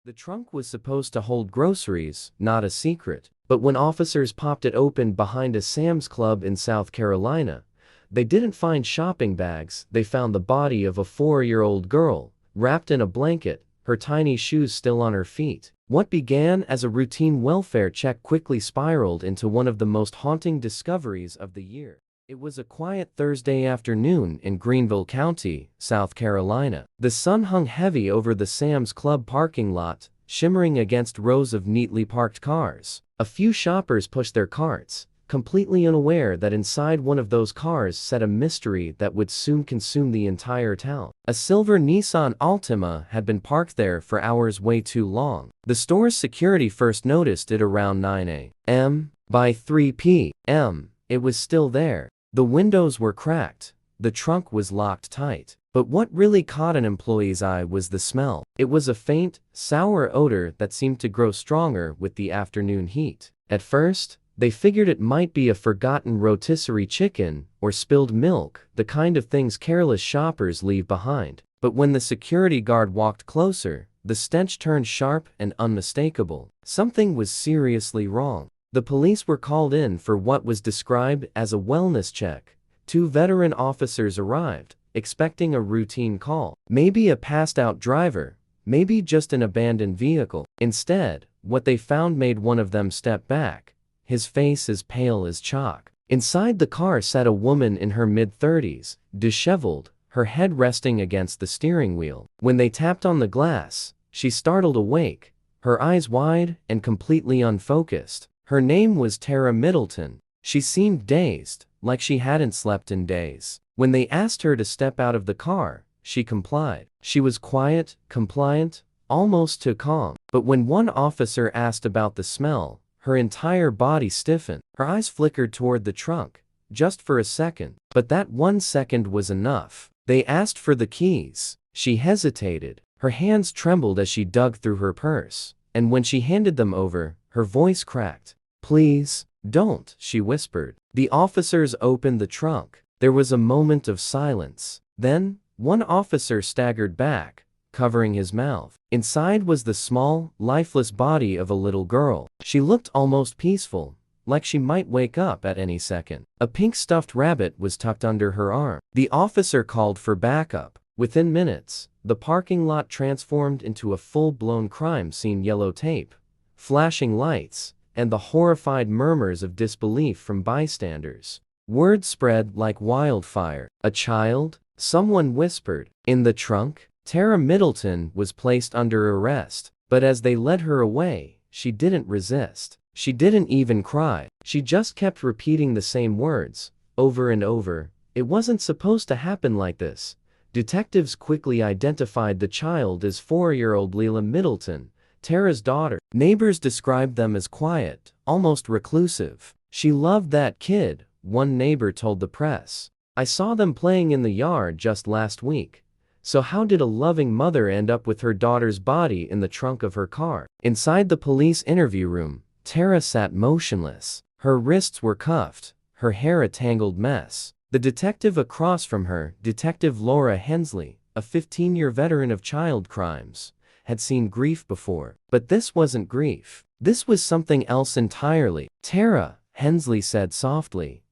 The trunk was supposed to hold groceries, not a secret. But when officers popped it open behind a Sam's Club in South Carolina, they didn't find shopping bags. They found the body of a 4-year-old girl, wrapped in a blanket, her tiny shoes still on her feet. What began as a routine welfare check quickly spiraled into one of the most haunting discoveries of the year. It was a quiet Thursday afternoon in Greenville County, South Carolina. The sun hung heavy over the Sam's Club parking lot, shimmering against rows of neatly parked cars. A few shoppers pushed their carts, completely unaware that inside one of those cars sat a mystery that would soon consume the entire town. A silver Nissan Altima had been parked there for hours, way too long. The store's security first noticed it around 9 a.m. By 3 p.m., it was still there. The windows were cracked. The trunk was locked tight. But what really caught an employee's eye was the smell. It was a faint, sour odor that seemed to grow stronger with the afternoon heat. At first, they figured it might be a forgotten rotisserie chicken or spilled milk, the kind of things careless shoppers leave behind. But when the security guard walked closer, the stench turned sharp and unmistakable. Something was seriously wrong. The police were called in for what was described as a wellness check. 2 veteran officers arrived, expecting a routine call. Maybe a passed-out driver, maybe just an abandoned vehicle. Instead, what they found made one of them step back, his face as pale as chalk. Inside the car sat a woman in her mid-30s, disheveled, her head resting against the steering wheel. When they tapped on the glass, she startled awake, her eyes wide and completely unfocused. Her name was Tara Middleton. She seemed dazed, like she hadn't slept in days. When they asked her to step out of the car, she complied. She was quiet, compliant, almost too calm. But when one officer asked about the smell, her entire body stiffened. Her eyes flickered toward the trunk, just for a second. But that 1 second was enough. They asked for the keys. She hesitated. Her hands trembled as she dug through her purse. And when she handed them over, her voice cracked. "Please, don't," she whispered. The officers opened the trunk. There was a moment of silence. Then, one officer staggered back, covering his mouth. Inside was the small, lifeless body of a little girl. She looked almost peaceful, like she might wake up at any second. A pink stuffed rabbit was tucked under her arm. The officer called for backup. Within minutes, the parking lot transformed into a full-blown crime scene. Yellow tape, flashing lights, and the horrified murmurs of disbelief from bystanders. Word spread like wildfire. "A child?" someone whispered. "In the trunk?" Tara Middleton was placed under arrest, but as they led her away, she didn't resist. She didn't even cry. She just kept repeating the same words, over and over. It wasn't supposed to happen like this. Detectives quickly identified the child as 4-year-old Leila Middleton, Tara's daughter. Neighbors described them as quiet, almost reclusive. "She loved that kid," one neighbor told the press. "I saw them playing in the yard just last week." So how did a loving mother end up with her daughter's body in the trunk of her car? Inside the police interview room, Tara sat motionless. Her wrists were cuffed, her hair a tangled mess. The detective across from her, Detective Laura Hensley, a 15-year veteran of child crimes, had seen grief before. But this wasn't grief. This was something else entirely. "Tara," Hensley said softly,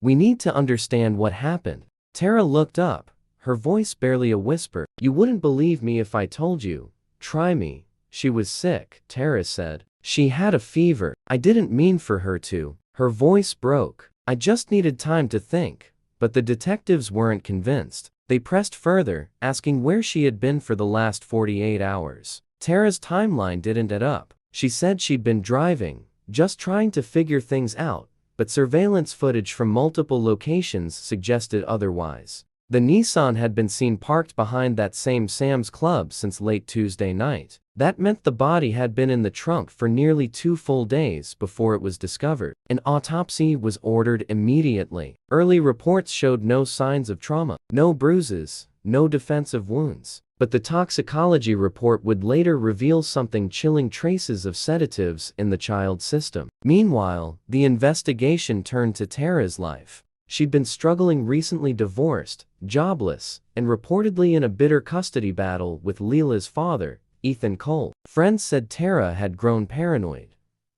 "we need to understand what happened." Tara looked up, her voice barely a whisper. "You wouldn't believe me if I told you. Try me." "She was sick," Tara said. "She had a fever. I didn't mean for her to." Her voice broke. "I just needed time to think." But the detectives weren't convinced. They pressed further, asking where she had been for the last 48 hours. Tara's timeline didn't add up. She said she'd been driving, just trying to figure things out, but surveillance footage from multiple locations suggested otherwise. The Nissan had been seen parked behind that same Sam's Club since late Tuesday night. That meant the body had been in the trunk for nearly 2 full days before it was discovered. An autopsy was ordered immediately. Early reports showed no signs of trauma, no bruises, no defensive wounds. But the toxicology report would later reveal something chilling: traces of sedatives in the child's system. Meanwhile, the investigation turned to Tara's life. She'd been struggling, recently divorced, jobless, and reportedly in a bitter custody battle with Leila's father, Ethan Cole. Friends said Tara had grown paranoid,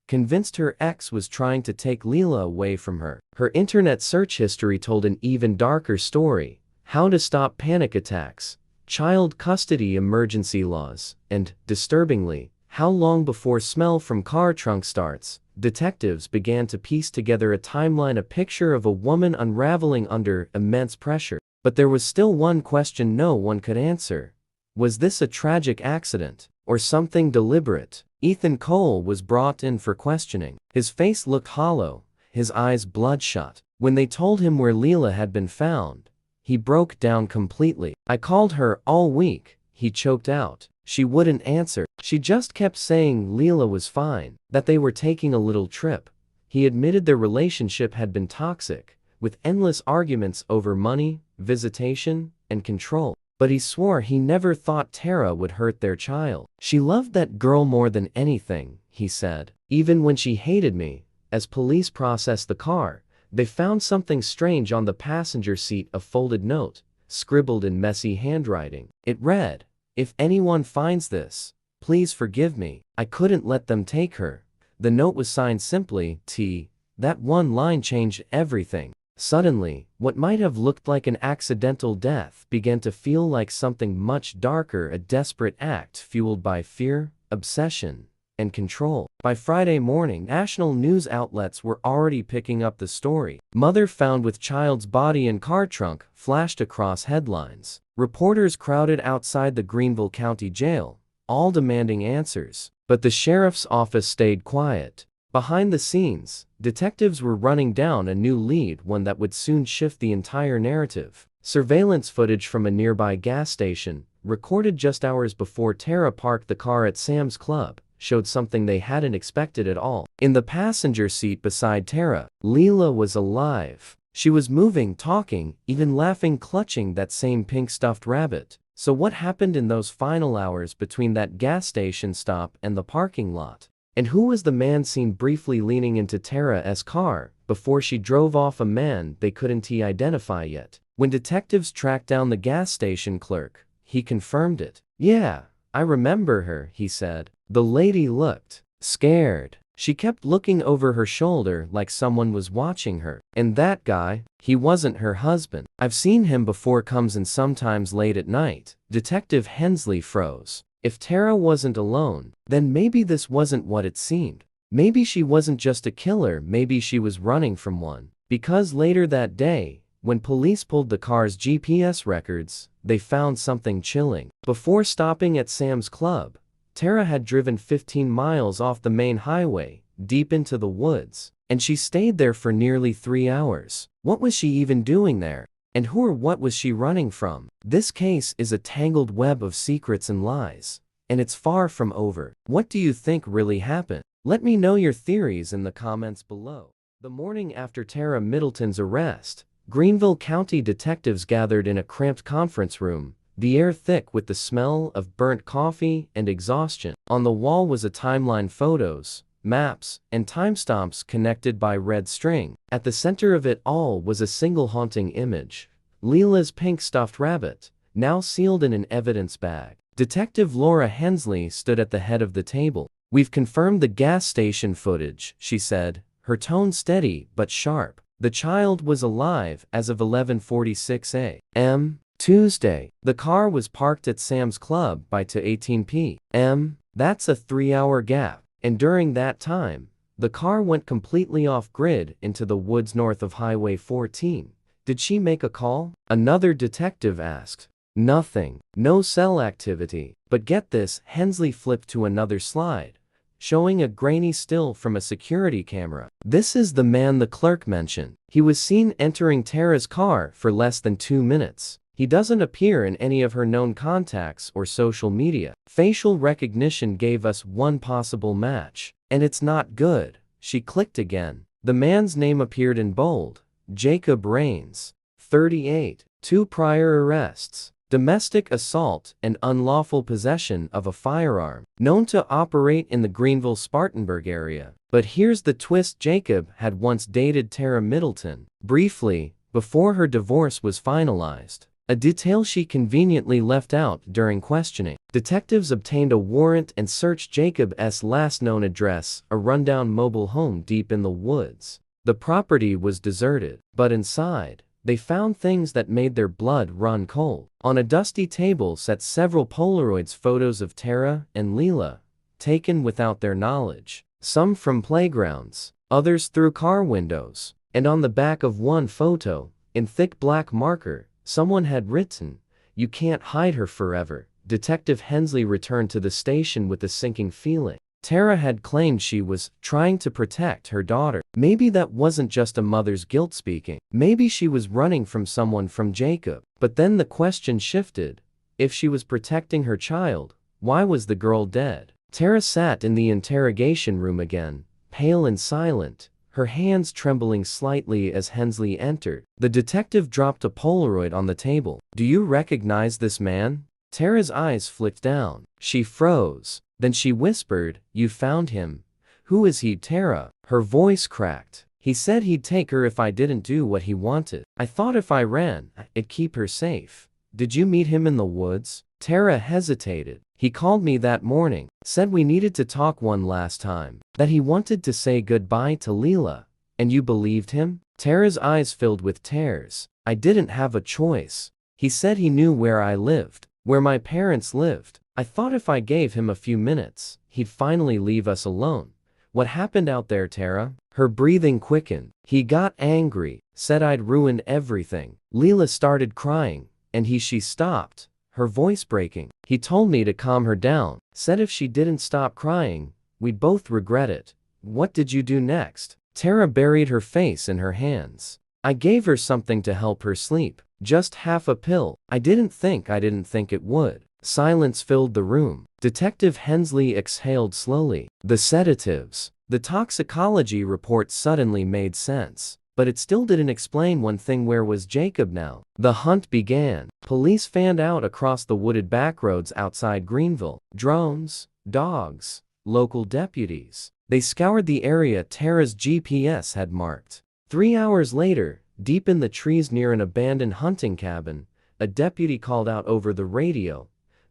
convinced her ex was trying to take Leela away from her. Her internet search history told an even darker story: how to stop panic attacks, child custody emergency laws, and, disturbingly, how long before smell from car trunk starts. Detectives began to piece together a timeline, a picture of a woman unraveling under immense pressure. But there was still one question no one could answer. Was this a tragic accident, or something deliberate? Ethan Cole was brought in for questioning. His face looked hollow, his eyes bloodshot. When they told him where Leela had been found, he broke down completely. "I called her all week," he choked out. "She wouldn't answer. She just kept saying Leela was fine, that they were taking a little trip." He admitted their relationship had been toxic, with endless arguments over money, visitation, and control. But he swore he never thought Tara would hurt their child. "She loved that girl more than anything," he said. "Even when she hated me." As police processed the car, they found something strange on the passenger seat: a folded note, scribbled in messy handwriting. It read, "If anyone finds this, please forgive me. I couldn't let them take her." The note was signed simply, T. That one line changed everything. Suddenly, what might have looked like an accidental death began to feel like something much darker: a desperate act fueled by fear, obsession, and control. By Friday morning, national news outlets were already picking up the story. "Mother found with child's body in car trunk" flashed across headlines. Reporters crowded outside the Greenville County jail, all demanding answers. But the sheriff's office stayed quiet. Behind the scenes, detectives were running down a new lead, one that would soon shift the entire narrative. Surveillance footage from a nearby gas station, recorded just hours before Tara parked the car at Sam's Club, showed something they hadn't expected at all. In the passenger seat beside Tara, Leela was alive. She was moving, talking, even laughing, clutching that same pink stuffed rabbit. So what happened in those final hours between that gas station stop and the parking lot? And who was the man seen briefly leaning into Tara's car before she drove off? A man they couldn't identify yet. When detectives tracked down the gas station clerk, he confirmed it. "Yeah, I remember her," he said. The lady looked scared. She kept looking over her shoulder like someone was watching her. "And that guy, he wasn't her husband. I've seen him before, comes in sometimes late at night." Detective Hensley froze. If Tara wasn't alone, then maybe this wasn't what it seemed. Maybe she wasn't just a killer, maybe she was running from one. Because later that day, when police pulled the car's GPS records, they found something chilling. Before stopping at Sam's Club, Tara had driven 15 miles off the main highway, deep into the woods, and she stayed there for nearly 3 hours. What was she even doing there? And who or what was she running from? This case is a tangled web of secrets and lies, and it's far from over. What do you think really happened? Let me know your theories in the comments below. The morning after Tara Middleton's arrest, Greenville County detectives gathered in a cramped conference room, the air thick with the smell of burnt coffee and exhaustion. On the wall was a timeline: photos, maps, and timestamps connected by red string. At the center of it all was a single haunting image: Leela's pink stuffed rabbit, now sealed in an evidence bag. Detective Laura Hensley stood at the head of the table. "We've confirmed the gas station footage," she said, her tone steady but sharp. "The child was alive as of 11:46 a.m. Tuesday. The car was parked at Sam's Club by 2:18 p.m. That's a 3-hour gap. And during that time, the car went completely off-grid into the woods north of Highway 14. Did she make a call?" another detective asked. "Nothing. No cell activity." But get this, Hensley flipped to another slide, showing a grainy still from a security camera. "This is the man the clerk mentioned. He was seen entering Tara's car for less than 2 minutes. He doesn't appear in any of her known contacts or social media. Facial recognition gave us one possible match. And it's not good." She clicked again. The man's name appeared in bold: Jacob Rains, 38. 2 prior arrests: domestic assault and unlawful possession of a firearm. Known to operate in the Greenville-Spartanburg area. But here's the twist: Jacob had once dated Tara Middleton, briefly, before her divorce was finalized. a detail she conveniently left out during questioning. Detectives obtained a warrant and searched Jacob's last known address, a rundown mobile home deep in the woods. The property was deserted, but inside, they found things that made their blood run cold. On a dusty table sat several Polaroids photos of Tara and Leela, taken without their knowledge. Some from playgrounds, others through car windows. And on the back of one photo, in thick black marker, someone had written, "You can't hide her forever." Detective Hensley returned to the station with a sinking feeling. Tara had claimed she was trying to protect her daughter. Maybe that wasn't just a mother's guilt speaking. Maybe she was running from someone, from Jacob. But then the question shifted. If she was protecting her child, why was the girl dead? Tara sat in the interrogation room again, pale and silent, her hands trembling slightly as Hensley entered. The detective dropped a Polaroid on the table. "Do you recognize this man?" Tara's eyes flicked down. She froze. Then she whispered, "You found him. Who is he, Tara?" Her voice cracked. "He said he'd take her if I didn't do what he wanted. I thought if I ran, it'd keep her safe." "Did you meet him in the woods?" Tara hesitated. "He called me that morning, said we needed to talk one last time, that he wanted to say goodbye to Leela." "And you believed him?" Tara's eyes filled with tears. "I didn't have a choice. He said he knew where I lived, where my parents lived. I thought if I gave him a few minutes, he'd finally leave us alone." "What happened out there, Tara?" Her breathing quickened. "He got angry, said I'd ruined everything." Leela started crying, and she stopped, her voice breaking. "He told me to calm her down, said if she didn't stop crying, we'd both regret it." "What did you do next?" Tara buried her face in her hands. "I gave her something to help her sleep, just half a pill. I didn't think it would." Silence filled the room. Detective Hensley exhaled slowly. The sedatives, the toxicology report suddenly made sense. But it still didn't explain one thing: where was Jacob now? The hunt began. Police fanned out across the wooded backroads outside Greenville. Drones, dogs, local deputies. They scoured the area Tara's GPS had marked. 3 hours later, deep in the trees near an abandoned hunting cabin, a deputy called out over the radio,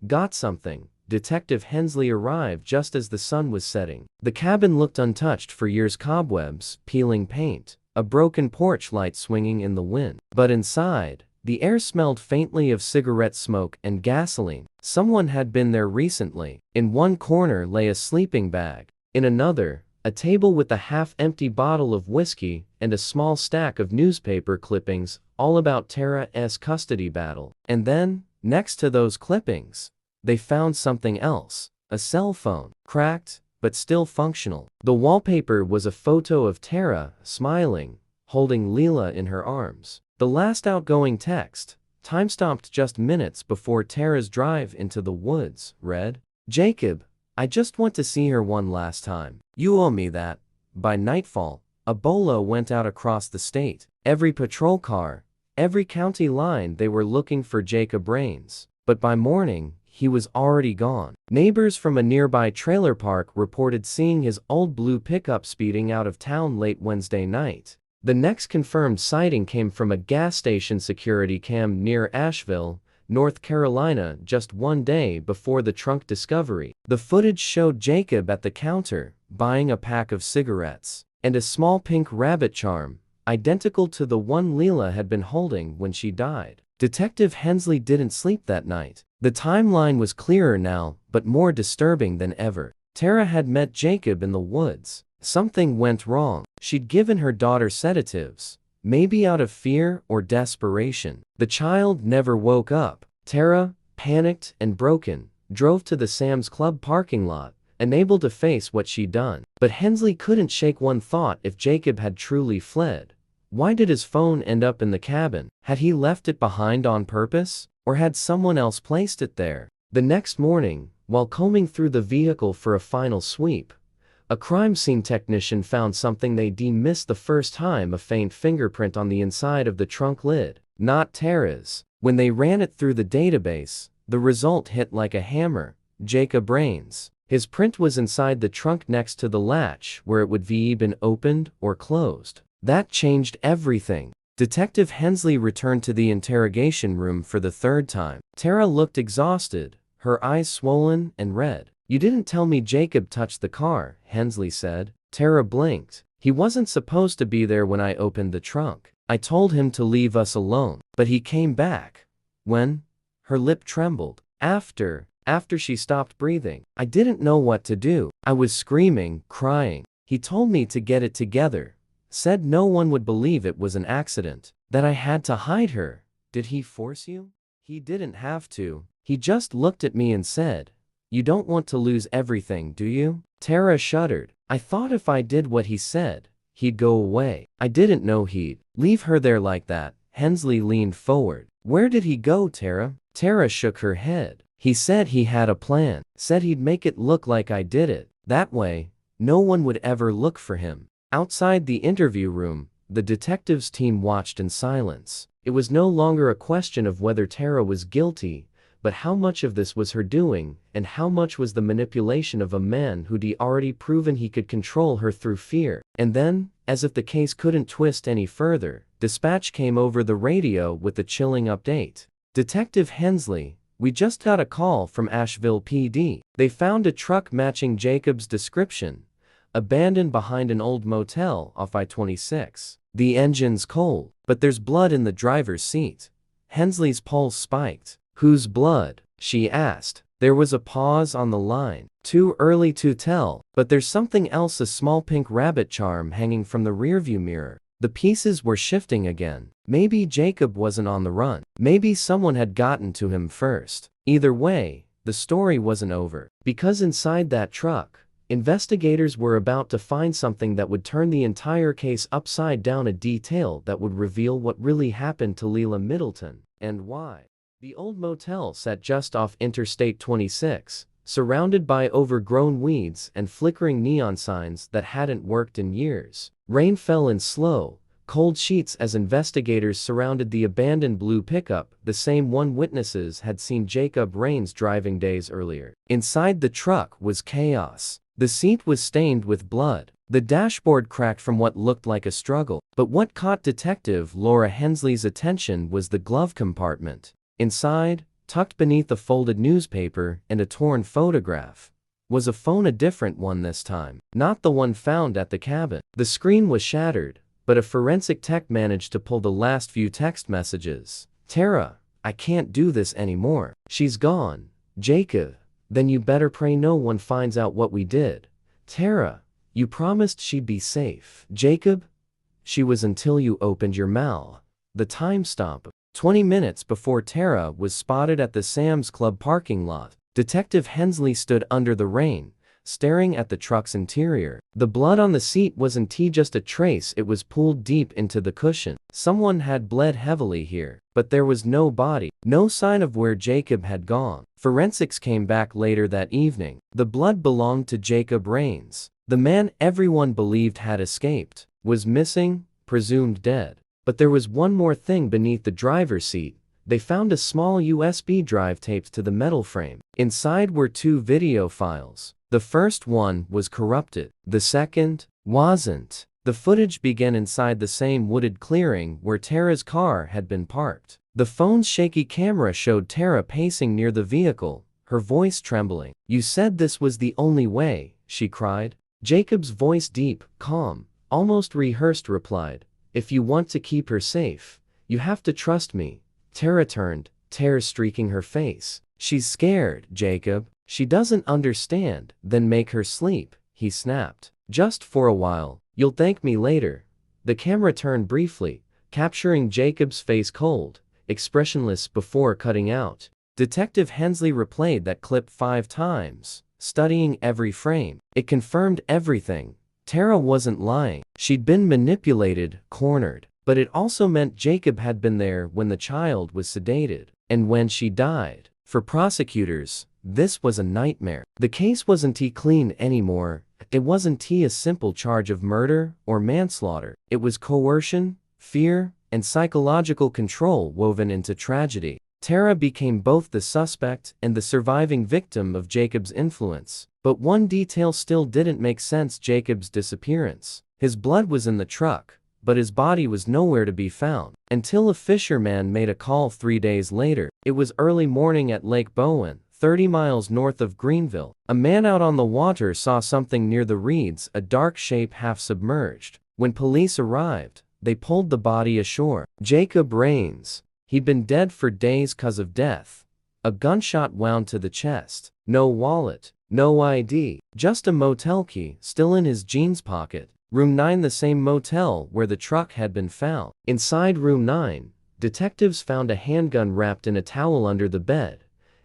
"Got something." Detective Hensley arrived just as the sun was setting. The cabin looked untouched for years: cobwebs, peeling paint, a broken porch light swinging in the wind. But inside, the air smelled faintly of cigarette smoke and gasoline. Someone had been there recently. In one corner lay a sleeping bag. In another, a table with a half-empty bottle of whiskey and a small stack of newspaper clippings, all about Tara's custody battle. And then, next to those clippings, they found something else: a cell phone, cracked, but still functional. The wallpaper was a photo of Tara, smiling, holding Leela in her arms. The last outgoing text, time-stamped just minutes before Tara's drive into the woods, read, "Jacob, I just want to see her one last time. You owe me that." By nightfall, a bolo went out across the state. Every patrol car, every county line, they were looking for Jacob Rains. But by morning, he was already gone. Neighbors from a nearby trailer park reported seeing his old blue pickup speeding out of town late Wednesday night. The next confirmed sighting came from a gas station security cam near Asheville, North Carolina, just 1 day before the trunk discovery. The footage showed Jacob at the counter, buying a pack of cigarettes and a small pink rabbit charm, identical to the one Leela had been holding when she died. Detective Hensley didn't sleep that night. The timeline was clearer now, but more disturbing than ever. Tara had met Jacob in the woods. Something went wrong. She'd given her daughter sedatives, maybe out of fear or desperation. The child never woke up. Tara, panicked and broken, drove to the Sam's Club parking lot, unable to face what she'd done. But Hensley couldn't shake one thought: if Jacob had truly fled, why did his phone end up in the cabin? Had he left it behind on purpose? Or had someone else placed it there? The next morning, while combing through the vehicle for a final sweep, a crime scene technician found something they deemed missed the first time: a faint fingerprint on the inside of the trunk lid. Not Tara's. When they ran it through the database, the result hit like a hammer: Jacob Rains. His print was inside the trunk next to the latch where it would be been opened or closed. That changed everything. Detective Hensley returned to the interrogation room for the third time. Tara looked exhausted, her eyes swollen and red. "You didn't tell me Jacob touched the car," Hensley said. Tara blinked. "He wasn't supposed to be there when I opened the trunk. I told him to leave us alone, but he came back." "When?" Her lip trembled. After she stopped breathing. "I didn't know what to do. I was screaming, crying. He told me to get it together. Said no one would believe it was an accident. That I had to hide her." "Did he force you?" "He didn't have to. He just looked at me and said, 'You don't want to lose everything, do you?'" Tara shuddered. "I thought if I did what he said, he'd go away. I didn't know he'd leave her there like that." Hensley leaned forward. "Where did he go, Tara?" Tara shook her head. "He said he had a plan. Said he'd make it look like I did it. That way, no one would ever look for him." Outside the interview room, the detectives team watched in silence. It was no longer a question of whether Tara was guilty, but how much of this was her doing, and how much was the manipulation of a man who'd already proven he could control her through fear. And then, as if the case couldn't twist any further, dispatch came over the radio with the chilling update. "Detective Hensley, we just got a call from Asheville PD. They found a truck matching Jacob's description, abandoned behind an old motel off I-26. The engine's cold, but there's blood in the driver's seat." Hensley's pulse spiked. "Whose blood?" she asked. There was a pause on the line. "Too early to tell, but there's something else, a small pink rabbit charm hanging from the rearview mirror." The pieces were shifting again. Maybe Jacob wasn't on the run. Maybe someone had gotten to him first. Either way, the story wasn't over. Because inside that truck, investigators were about to find something that would turn the entire case upside down, a detail that would reveal what really happened to Leila Middleton, and why. The old motel sat just off Interstate 26, surrounded by overgrown weeds and flickering neon signs that hadn't worked in years. Rain fell in slow, cold sheets as investigators surrounded the abandoned blue pickup, the same one witnesses had seen Jacob Rains driving days earlier. Inside the truck was chaos. The seat was stained with blood. The dashboard cracked from what looked like a struggle. But what caught Detective Laura Hensley's attention was the glove compartment. Inside, tucked beneath a folded newspaper and a torn photograph, was a phone, a different one this time. Not the one found at the cabin. The screen was shattered, but a forensic tech managed to pull the last few text messages. "Tara, I can't do this anymore. She's gone. Jacob, then you better pray no one finds out what we did. Tara, you promised she'd be safe. Jacob, she was until you opened your mouth." The time stopped. 20 minutes before Tara was spotted at the Sam's Club parking lot, Detective Hensley stood under the rain, staring at the truck's interior. The blood on the seat wasn't just a trace, it was pooled deep into the cushion. Someone had bled heavily here, but there was no body, no sign of where Jacob had gone. Forensics came back later that evening. The blood belonged to Jacob Rains. The man everyone believed had escaped was missing, presumed dead. But there was one more thing beneath the driver's seat. They found a small USB drive taped to the metal frame. Inside were 2 video files. The first one was corrupted. The second wasn't. The footage began inside the same wooded clearing where Tara's car had been parked. The phone's shaky camera showed Tara pacing near the vehicle, her voice trembling. "You said this was the only way," she cried. Jacob's voice, deep, calm, almost rehearsed, replied, "If you want to keep her safe, you have to trust me." Tara turned, tears streaking her face. "She's scared, Jacob. She doesn't understand." "Then make her sleep," he snapped. "Just for a while. You'll thank me later." The camera turned briefly, capturing Jacob's face, cold, expressionless, before cutting out. Detective Hensley replayed that clip 5 times, studying every frame. It confirmed everything. Tara wasn't lying. She'd been manipulated, cornered. But it also meant Jacob had been there when the child was sedated, and when she died. For prosecutors, this was a nightmare. The case wasn't clean anymore. It wasn't a simple charge of murder or manslaughter. It was coercion, fear, and psychological control woven into tragedy. Tara became both the suspect and the surviving victim of Jacob's influence. But one detail still didn't make sense: Jacob's disappearance. His blood was in the truck, but his body was nowhere to be found. Until a fisherman made a call 3 days later. It was early morning at Lake Bowen, 30 miles north of Greenville. A man out on the water saw something near the reeds, a dark shape half submerged. When police arrived, they pulled the body ashore. Jacob Rains. He'd been dead for days 'cause of death. A gunshot wound to the chest. No wallet, no ID, just a motel key still in his jeans pocket. Room 9, the same motel where the truck had been found. Inside room 9, detectives found a handgun wrapped in a towel under the bed,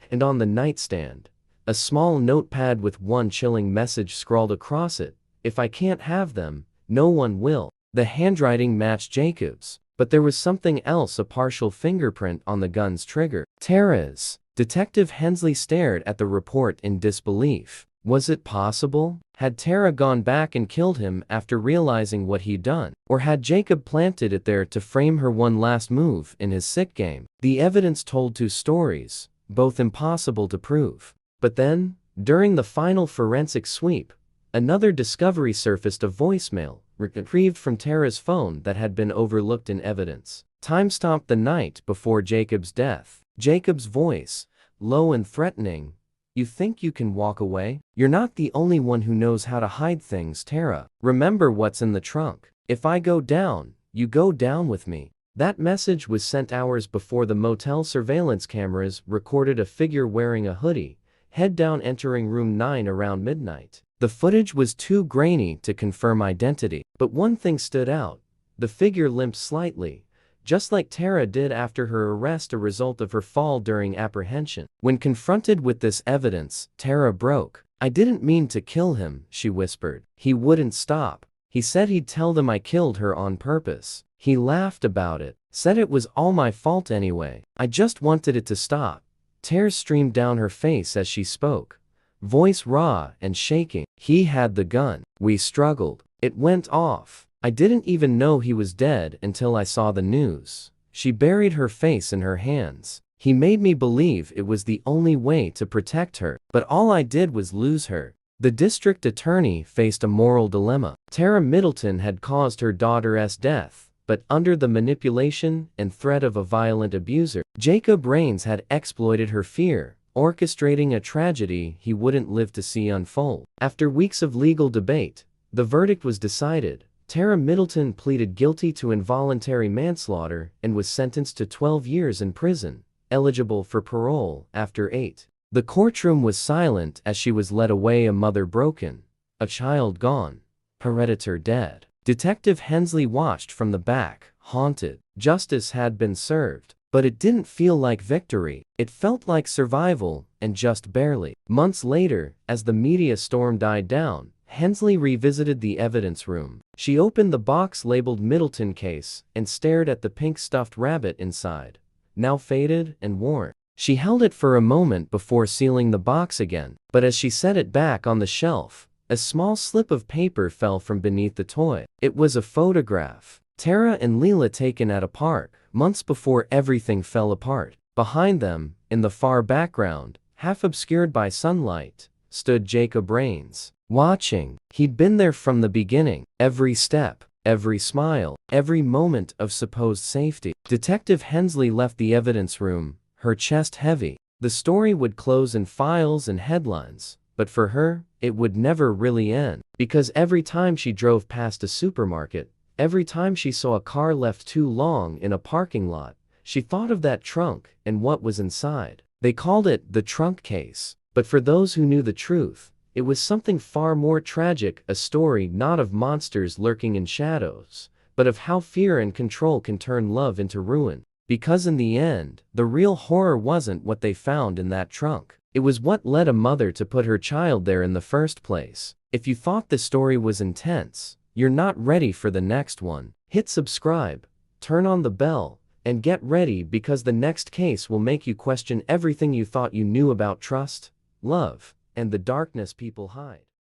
and on the nightstand, a small notepad with one chilling message scrawled across it: "If I can't have them, no one will." The handwriting matched Jacob's, but there was something else, a partial fingerprint on the gun's trigger. Tara's. Detective Hensley stared at the report in disbelief. Was it possible? Had Tara gone back and killed him after realizing what he'd done? Or had Jacob planted it there to frame her one last move in his sick game? The evidence told two stories, both impossible to prove. But then, during the final forensic sweep, another discovery surfaced: a voicemail retrieved from Tara's phone that had been overlooked in evidence. Time-stamped the night before Jacob's death. Jacob's voice, low and threatening: "You think you can walk away? You're not the only one who knows how to hide things, Tara. Remember what's in the trunk. If I go down, you go down with me." That message was sent hours before the motel surveillance cameras recorded a figure wearing a hoodie, head down, entering room 9 around midnight. The footage was too grainy to confirm identity, but one thing stood out: the figure limped slightly, just like Tara did after her arrest, a result of her fall during apprehension. When confronted with this evidence, Tara broke. "I didn't mean to kill him," she whispered. "He wouldn't stop. He said he'd tell them I killed her on purpose. He laughed about it, said it was all my fault anyway. I just wanted it to stop." Tears streamed down her face as she spoke, voice raw and shaking. "He had the gun. We struggled. It went off. I didn't even know he was dead until I saw the news." She buried her face in her hands. "He made me believe it was the only way to protect her, but all I did was lose her." The district attorney faced a moral dilemma. Tara Middleton had caused her daughter's death, but under the manipulation and threat of a violent abuser, Jacob Rains had exploited her fear, orchestrating a tragedy he wouldn't live to see unfold. After weeks of legal debate, the verdict was decided. Tara Middleton pleaded guilty to involuntary manslaughter and was sentenced to 12 years in prison, eligible for parole after 8. The courtroom was silent as she was led away, a mother broken, a child gone, her editor dead. Detective Hensley watched from the back, haunted. Justice had been served, but it didn't feel like victory. It felt like survival, and just barely. Months later, as the media storm died down, Hensley revisited the evidence room. She opened the box labeled Middleton case and stared at the pink stuffed rabbit inside, now faded and worn. She held it for a moment before sealing the box again, but as she set it back on the shelf, a small slip of paper fell from beneath the toy. It was a photograph. Tara and Leela taken at a park, months before everything fell apart. Behind them, in the far background, half obscured by sunlight, stood Jacob Rains. Watching. He'd been there from the beginning. Every step, every smile, every moment of supposed safety. Detective Hensley left the evidence room, her chest heavy. The story would close in files and headlines, but for her, it would never really end. Because every time she drove past a supermarket, every time she saw a car left too long in a parking lot, she thought of that trunk and what was inside. They called it the trunk case, but for those who knew the truth, it was something far more tragic, a story not of monsters lurking in shadows, but of how fear and control can turn love into ruin. Because in the end, the real horror wasn't what they found in that trunk. It was what led a mother to put her child there in the first place. If you thought the story was intense, you're not ready for the next one. Hit subscribe, turn on the bell, and get ready, because the next case will make you question everything you thought you knew about trust, love, and the darkness people hide.